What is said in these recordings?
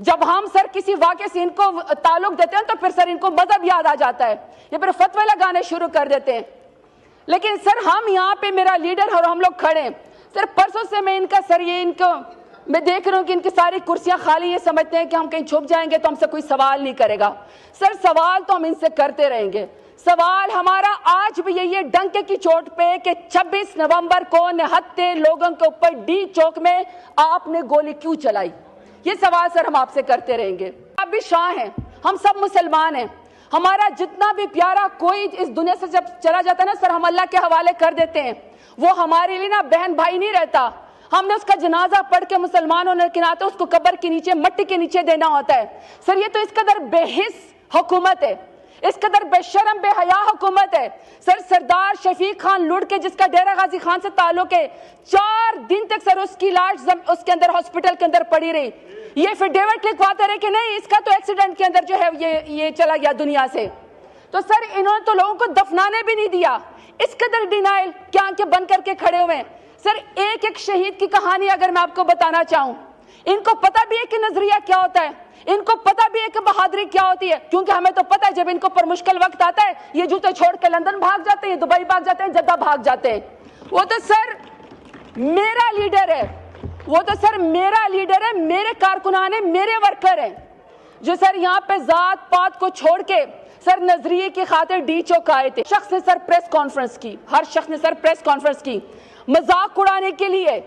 جب ہم سر کسی واقعے سے ان کو تعلق دیتے ہیں تو پھر سر ان کو مذہب یاد آ جاتا ہے, یہ پھر فتوے لگانے شروع کر دیتے ہیں. لیکن سر ہم یہاں پہ میرا لیڈر اور ہم لوگ کھڑے ہیں سر. پرسوں سے میں ان کا سر یہ ان کو میں دیکھ رہا ہوں کہ ان کی ساری کرسیاں خالی, یہ سمجھتے ہیں کہ ہم کہیں چھپ جائیں گے تو ہم سے کوئی سوال نہیں کرے گا. سر سوال تو ہم ان سے کرتے رہیں گے. سوال ہمارا آج بھی یہی ہے ڈنکے کی چوٹ پہ کہ 26 نومبر کو نہتے لوگوں کے اوپر ڈی چوک میں آپ نے گولی کیوں چلائی, یہ سوال سر ہم آپ سے کرتے رہیں گے. آپ بھی شاہ ہیں, ہم سب مسلمان ہیں, ہمارا جتنا بھی پیارا کوئی اس دنیا سے جب چلا جاتا ہے نا سر ہم اللہ کے حوالے کر دیتے ہیں. وہ ہمارے لیے نا بہن بھائی نہیں رہتا, ہم نے اس کا جنازہ پڑھ کے مسلمانوں نے کناتے اس کو قبر کے نیچے مٹی کے نیچے دینا ہوتا ہے. سر یہ تو اس قدر بے حس حکومت ہے, اس قدر بے شرم بے حیا حکومت ہے. سر سردار شفیق خان لڑ کے جس کا ڈیرہ غازی خان سے تعلق ہے, 4 دن تک سر اس کی لاش اس کے اندر ہاسپٹل کے اندر پڑی رہی. یہ پھر ڈیوڈ لکھواتے رہے کہ نہیں اس کا تو ایکسیڈنٹ کے اندر جو ہے یہ چلا گیا دنیا سے. تو سر انہوں نے تو لوگوں کو دفنانے بھی نہیں دیا. اس قدر ڈینائل کیا آنکھیں بند کر کے کھڑے ہوئے ہیں. سر ایک ایک شہید کی کہانی اگر میں آپ کو بتانا چاہوں, ان کو پتہ بھی ہے کہ نظریہ کیا ہوتا ہے, ان کو پتہ بھی ہے کہ بہادری کیا ہوتی ہے, کیونکہ ہمیں تو پتہ ہے جب ان کو پر مشکل وقت آتا ہے یہ جوتے چھوڑ کے لندن بھاگ جاتے ہیں, دبئی بھاگ جاتے ہیں, جدہ بھاگ جاتے ہیں. وہ تو سر میرا لیڈر ہے, وہ تو سر میرا لیڈر ہے, میرے کارکنان ہیں, میرے ورکر ہیں جو سر یہاں پہ ذات پات کو چھوڑ کے سر نظریے کی خاطر ڈی چوک آئے تھے. شخص نے سر پریس کانفرنس کی, ہر شخص نے سر پریس کانفرنس کی مذاق اڑانے کے لیے,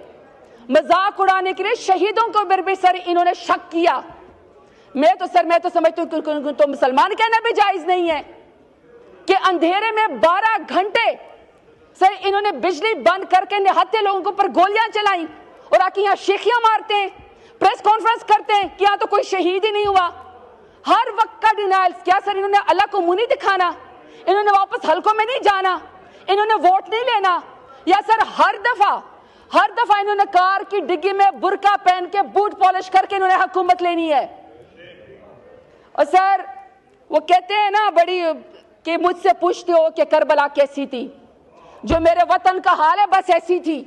مذاق اڑانے کے لیے. شہیدوں کو بھی سر انہوں نے شک کیا. میں تو سمجھتی ہوں کہ تو مسلمان کہنا بھی جائز نہیں ہے کہ اندھیرے میں 12 گھنٹے سر انہوں نے بجلی بند کر کے نہتے لوگوں کے اوپر گولیاں چلائیں اور آ کے یہاں شیخیاں مارتے ہیں, پریس کانفرنس کرتے ہیں کہ یہاں تو کوئی شہید ہی نہیں ہوا. ہر وقت کا ڈینائل. کیا سر انہوں نے اللہ کو منہ نہیں دکھانا, انہوں نے واپس حلقوں میں نہیں جانا, انہوں نے ووٹ نہیں لینا, یا سر ہر دفعہ انہوں نے کار کی ڈگی میں برقع پہن کے بوٹ پالش کر کے انہوں نے حکومت لینی ہے. اور سر وہ کہتے ہیں نا بڑی کہ مجھ سے پوچھتے ہو کہ کربلا کیسی تھی, جو میرے وطن کا حال ہے بس ایسی تھی.